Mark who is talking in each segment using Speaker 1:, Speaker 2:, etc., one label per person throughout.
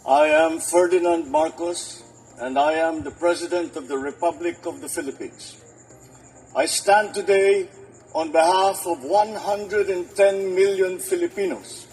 Speaker 1: I am Ferdinand Marcos, and I am the President of the Republic of the Philippines. I stand today on behalf of 110 million Filipinos.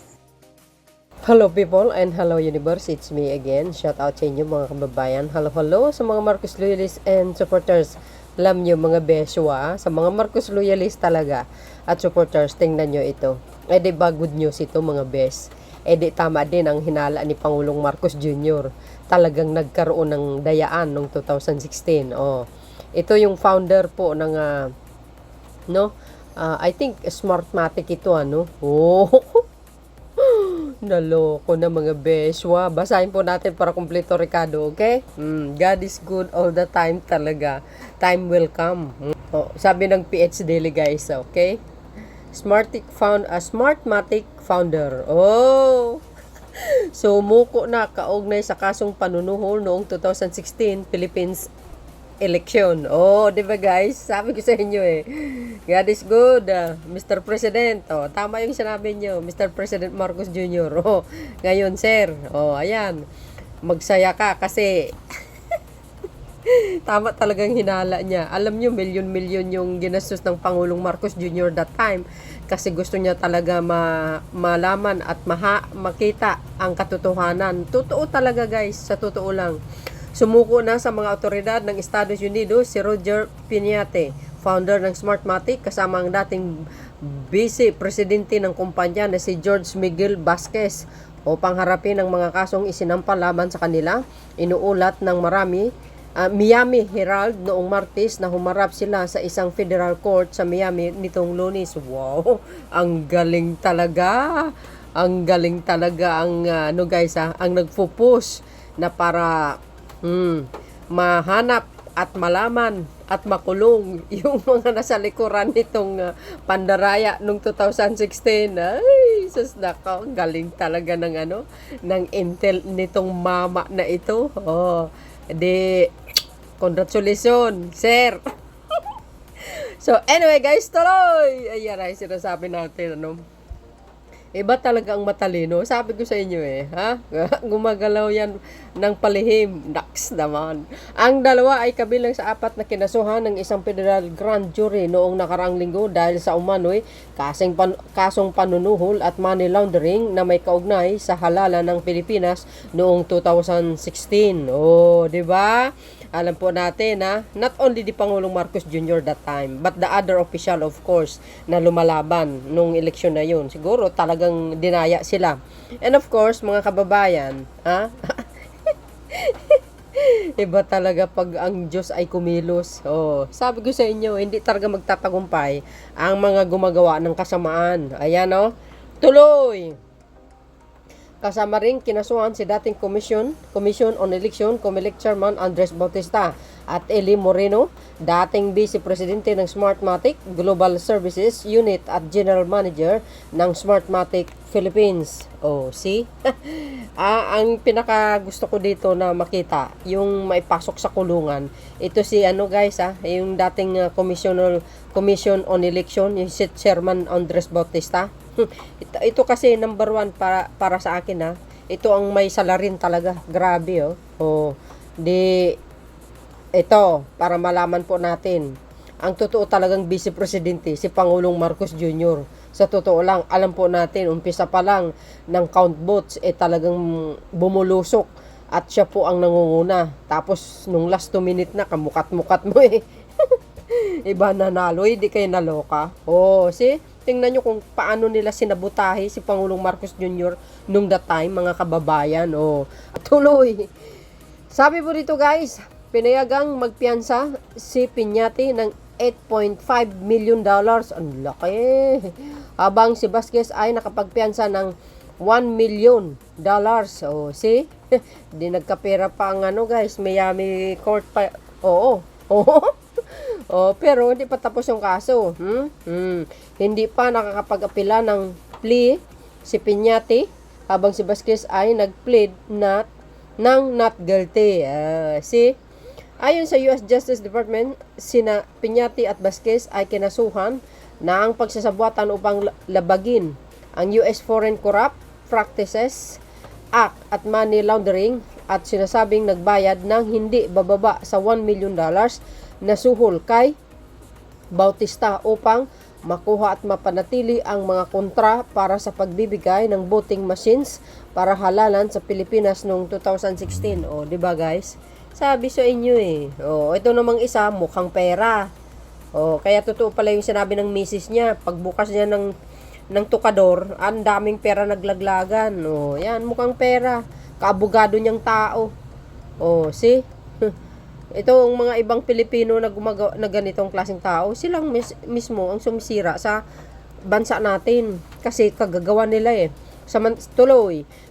Speaker 2: Hello people and hello universe, it's me again. Shout out sa inyo mga kababayan. Hello sa mga Marcos loyalists and supporters. Alam nyo mga beswa, sa mga Marcos loyalists talaga at supporters, tingnan nyo ito. Di ba good news ito mga bes? Di tama din ang hinala ni Pangulong Marcos Jr. Talagang nagkaroon ng dayaan noong 2016. Ito yung founder po ng I think Smartmatic ito naloko na mga beswa. Basahin po natin para kumpleto Ricardo, okay? God is good all the time talaga. Time will come. Sabi ng PH Daily guys, okay? Smartmatic founder. Sumuko na kaugnay sa kasong panunuhol noong 2016 Philippines election. Di ba guys? Sabi ko sa inyo God is good, Mr. President. Tama yung sinabi nyo, Mr. President Marcos Jr. Ngayon, sir. Ayan. Magsaya ka kasi tama talagang hinala niya. Alam nyo, milyon-milyon yung ginastos ng Pangulong Marcos Jr. that time kasi gusto niya talaga malaman at makita ang katotohanan. Totoo talaga guys, sa totoo lang. Sumuko na sa mga otoridad ng Estados Unidos si Roger Piñate, founder ng Smartmatic, kasama ang dating vice presidente ng kumpanya na si George Miguel Vasquez upang harapin ang mga kasong isinampa laban sa kanila. Inuulat ng Miami Herald noong Martes na humarap sila sa isang federal court sa Miami nitong Lunes. Wow, ang galing talaga. Ang galing talaga ang ang nagpo-push na para mahanap at malaman at makulong yung mga nasa likuran nitong pandaraya nung 2016. Ay, sus nako, galing talaga ng intel nitong mama na ito. Congratulations, sir. So, anyway guys, tuloy. Ayan ay sinasabi natin, Iba talaga ang matalino. Sabi ko sa inyo gumagalaw yan ng palihim. Naks naman. Ang dalawa ay kabilang sa 4 na kinasuhan ng isang federal grand jury noong nakaraang linggo dahil sa umano'y kasong panunuhol at money laundering na may kaugnay sa halalan ng Pilipinas noong 2016. Di ba? Alam po natin not only the Pangulong Marcos Jr. that time, but the other official of course na lumalaban nung eleksyon na yun. Siguro talagang dinaya sila. And of course, mga kababayan, iba talaga pag ang Diyos ay kumilos. Sabi ko sa inyo, hindi talaga magtatagumpay ang mga gumagawa ng kasamaan. Ayan tuloy. Kasama rin kinasuhan si dating Commission on Election, COMELEC Chairman Andres Bautista at Eli Moreno, dating Vice Presidente ng Smartmatic Global Services Unit at General Manager ng Smartmatic Philippines. See? Ang pinaka gusto ko dito na makita, yung maipasok sa kulungan, ito si yung dating Commission on Election, yung si Chairman Andres Bautista. Ito kasi number 1 para sa akin Ito ang may salarin talaga. Grabe ito para malaman po natin. Ang totoo talagang Vice Presidente si Pangulong Marcos Jr. Sa totoo lang, alam po natin umpisa pa lang ng count votes talagang bumulusok at siya po ang nangunguna. Tapos nung last 2 minute na kamukat-mukat mo iba nanalo, hindi kayo naloka. See? Tingnan nyo kung paano nila sinabutahe si Pangulong Marcos Jr. nung that time, mga kababayan. Tuloy. Sabi po dito guys, pinayagang magpiyansa si Piñate ng $8.5 million. Ang laki. Habang si Vasquez ay nakapagpiyansa ng $1 million. See? Di nagkapera pa ang guys, Miami Court pa. Pero hindi pa tapos yung kaso. Hindi pa nakakapag-apela ng plea si Piñate habang si Vasquez ay nag-plead ng not guilty. See? Ayon sa US Justice Department, sina Piñate at Vasquez ay kinasuhan ng pagsasabuatan upang labagin ang US Foreign Corrupt Practices Act at Money Laundering at sinasabing nagbayad ng hindi bababa sa $1 million na suhol kay Bautista upang makuha at mapanatili ang mga kontra para sa pagbibigay ng voting machines para halalan sa Pilipinas noong 2016. O, di ba guys? Sabi sa inyo eh. O, ito namang isa, mukhang pera. O, kaya totoo pala yung sinabi ng misis niya. Pagbukas niya ng tukador, ang daming pera naglaglagan. O, yan, mukhang pera. Kaabogado niyang tao. O, see? Itong mga ibang Pilipino na gumagawa na ganitong klaseng tao, silang mismo ang sumisira sa bansa natin. Kasi kagagawa nila eh.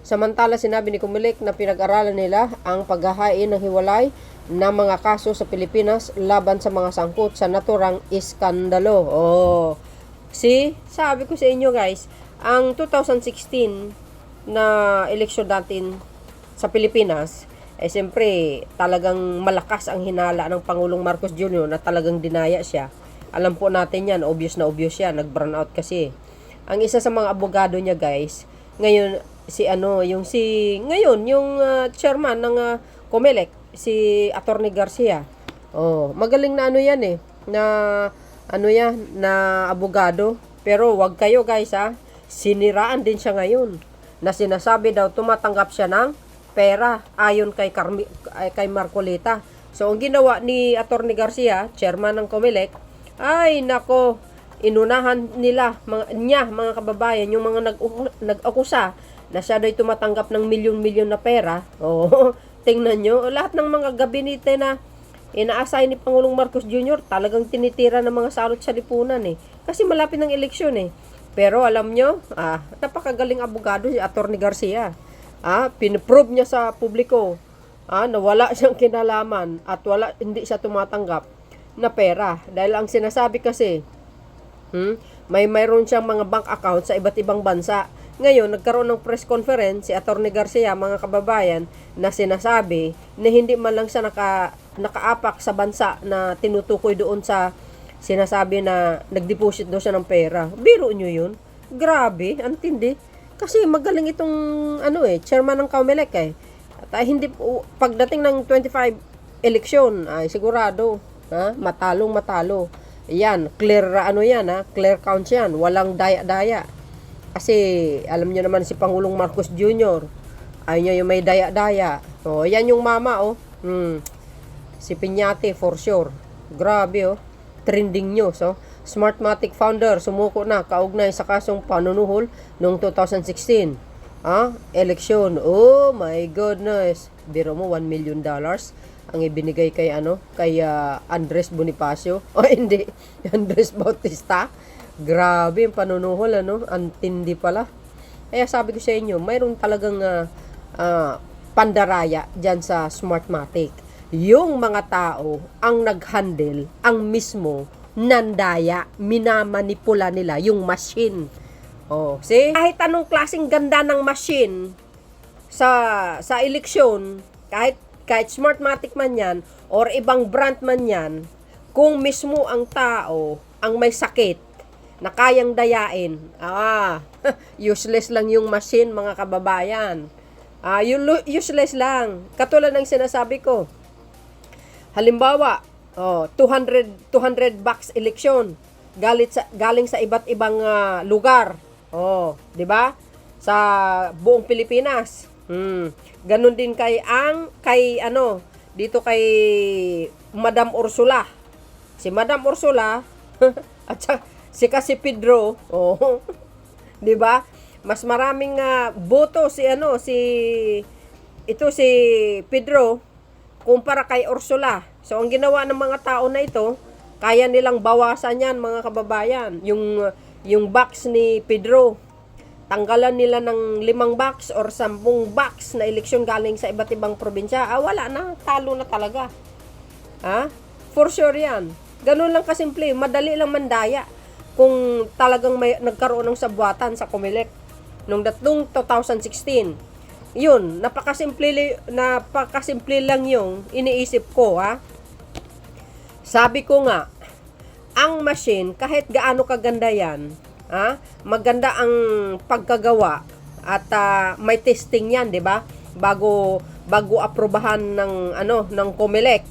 Speaker 2: Samantala sinabi ni Comelec na pinag-aralan nila ang paghahain ng hiwalay na mga kaso sa Pilipinas laban sa mga sangkot sa naturang iskandalo. Oh, see? Sabi ko sa inyo guys, ang 2016 na eleksyon natin sa Pilipinas, eh siyempre talagang malakas ang hinala ng Pangulong Marcos Jr. na talagang dinaya siya. Alam po natin yan, obvious na obvious siya, nag-burn out kasi. Ang isa sa mga abogado niya guys, ngayon yung chairman ng Comelec, si Atty. Garcia. Oh, magaling na yan eh, na abogado. Pero wag kayo guys siniraan din siya ngayon. Na sinasabi daw tumatanggap siya ng pera ayon kay Marcolita. So ang ginawa ni Atty. Garcia, chairman ng Comelec, ay nako, inunahan nila mga kababayan, yung mga nag-akusa na siya daw tumatanggap ng milyon-milyon na pera. Oh, tingnan nyo, lahat ng mga gabinete na ina-assign ni Pangulong Marcos Jr. talagang tinitira ng mga salot sa lipunan eh. Kasi malapit ng eleksyon eh. Pero alam nyo, napakagaling abogado si Atty. Garcia. Piniprove niya sa publiko na wala siyang kinalaman at hindi siya tumatanggap na pera. Dahil ang sinasabi kasi, mayroon siyang mga bank account sa iba't ibang bansa. Ngayon, nagkaroon ng press conference si Atty. Garcia, mga kababayan, na sinasabi na hindi man lang siya nakaapak sa bansa na tinutukoy doon sa sinasabi na nag-deposit daw siya ng pera. Biro nyo yun? Grabe, antindi. Kasi magaling itong chairman ng Comelec eh. At hindi pagdating ng 25 eleksyon ay sigurado, matalo. Yan, clear clear count yan, walang daya-daya. Kasi alam niyo naman si Pangulong Marcos Jr. Ayaw niya yung may daya-daya. Oh, yan yung mama Si Piñate for sure. Grabe trending news Smartmatic founder sumuko na kaugnay sa kasong panunuhol noong 2016. Eleksyon. Oh my goodness. Biro mo $1 million ang ibinigay kay Andres Bonifacio. Hindi, Andres Bautista. Grabe yung panunuhol antindi pala. Kaya sabi ko sa inyo, mayroon talagang pandaraya diyan sa Smartmatic. Yung mga tao ang nag-handle, ang mismo nandaya, minamanipula nila yung machine. Oh, see? Kahit anong klaseng ganda ng machine sa eleksyon, kahit Smartmatic man yan or ibang brand man yan, kung mismo ang tao ang may sakit na kayang dayain, useless lang yung machine, mga kababayan. Useless lang. Katulad ng sinasabi ko. Halimbawa, 200 bucks eleksyon galing sa iba't ibang lugar. 'Di ba? Sa buong Pilipinas. Ganun din dito kay Madam Ursula. Si Madam Ursula at si Pedro, 'di ba? Mas maraming boto si Pedro kumpara kay Ursula. So, ang ginawa ng mga tao na ito, kaya nilang bawasan yan, mga kababayan. Yung box ni Pedro, tanggalan nila ng 5 box or 10 box na eleksyon galing sa iba't ibang probinsya. Wala na, talo na talaga. For sure yan. Ganun lang kasimple, madali lang mandaya. Kung talagang nagkaroon ng sabwatan sa Comelec noong 2016. Yun, napakasimple lang yung iniisip ko, Sabi ko nga, ang machine, kahit gaano kaganda yan, maganda ang pagkagawa, At may testing 'yan, 'di ba? Bago aprobahan ng COMELEC,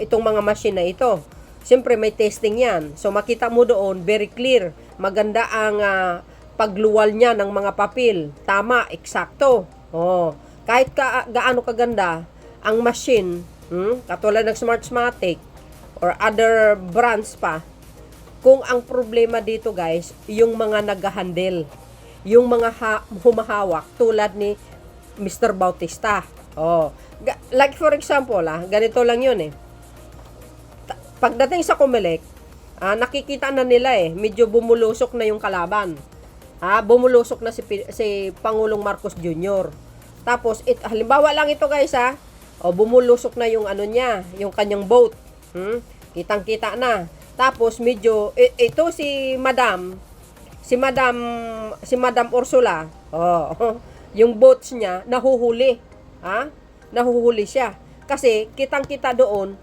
Speaker 2: itong mga machine na ito. Siyempre may testing 'yan. So makita mo doon very clear. Maganda ang pagluwal niya ng mga papel. Tama, eksakto. Oh, kahit gaano kaganda ang machine, katulad ng Smartmatic or other brands pa, kung ang problema dito guys, yung mga nag-handle, yung mga humahawak tulad ni Mr. Bautista. Oh, like for example, ganito lang yun eh. Pagdating sa COMELEC, nakikita na nila medyo bumulusok na yung kalaban. Bumulusok na si Pangulong Marcos Jr. Tapos, halimbawa lang ito guys bumulusok na yung niya, yung kanyang boat. Kitang-kita na. Tapos medyo ito si Madam Ursula. Yung boats niya nahuhuli. Nahuhuli siya. Kasi kitang-kita doon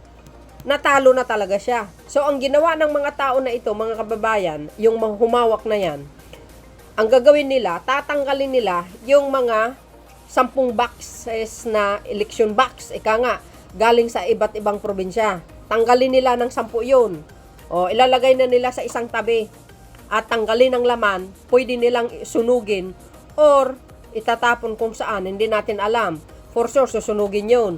Speaker 2: natalo na talaga siya. So ang ginawa ng mga tao na ito, mga kababayan, yung mga humawak na yan, ang gagawin nila, tatanggalin nila yung mga 10 boxes na election box, galing sa iba't ibang probinsya. Tanggalin nila ng 10 yun. Ilalagay na nila sa isang tabi. At tanggalin ang laman, pwede nilang sunugin or itatapon kung saan, hindi natin alam. For sure, susunugin yun.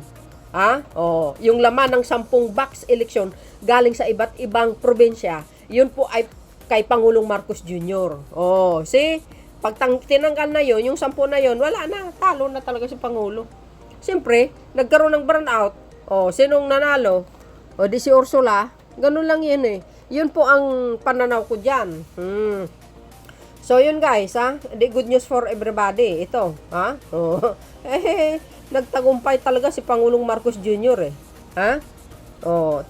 Speaker 2: Yung laman ng 10 box election galing sa iba't ibang probinsya, yun po ay kay Pangulong Marcos Jr. See? Pag tinanggal na yun, yung 10 na yun, wala na, talo na talaga si Pangulo. Siyempre, nagkaroon ng burnout. Sinong nanalo? Di si Ursula. Ganun lang yun eh. Yun po ang pananaw ko dyan. So yun guys, the good news for everybody. Ito, nagtagumpay talaga si Pangulong Marcos Jr.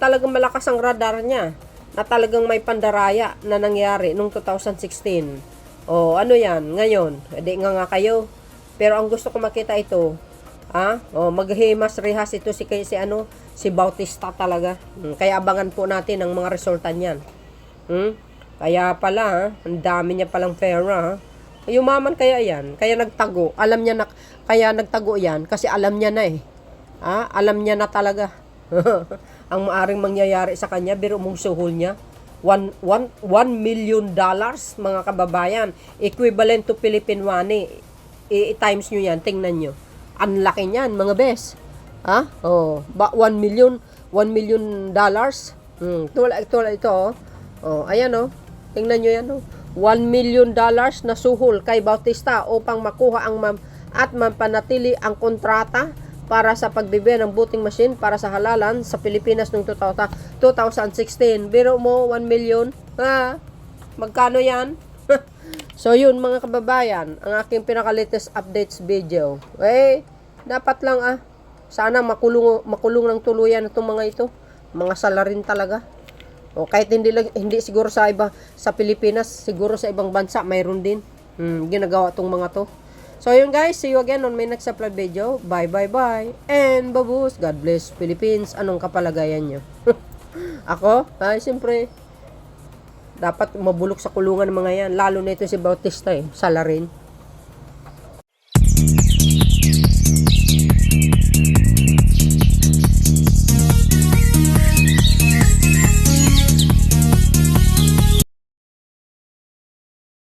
Speaker 2: Talagang malakas ang radar niya na talagang may pandaraya na nangyari noong 2016. Ano yan, ngayon, hindi nga kayo. Pero ang gusto ko makita ito, maghimas rehas ito si Bautista talaga. Kaya abangan po natin ang mga resulta niyan. Kaya pala, ang dami niya palang pera. Yumaman kaya yan. Kaya nagtago. Alam niya na, kaya nagtago yan kasi alam niya na alam niya na talaga. Ang maaring mangyayari sa kanya, biro mong suhol niya. $1 million, mga kababayan. Equivalent to Philippine money. I-times nyo yan, tingnan nyo. Ang laki niyan, mga bes. 1 million dollars. Tulad ito, ayan, tingnan nyo yan, $1 million na suhol kay Bautista upang makuha at mapanatili ang kontrata para sa pagbibigay ng voting machine para sa halalan sa Pilipinas noong 2016. Biro mo, 1 million. Magkano yan? So yun mga kababayan, ang aking pinaka-latest updates video. Dapat lang sana makulong ng tuluyan itong mga ito. Mga salarin talaga. Kahit hindi siguro sa Pilipinas, siguro sa ibang bansa mayroon din. Ginagawa itong mga to. So yun guys, see you again on my next upload video. Bye. And babus, God bless Philippines. Anong kapalagayan nyo? Ako? Siyempre, dapat mabulok sa kulungan ng mga yan. Lalo na ito si Bautista salarin.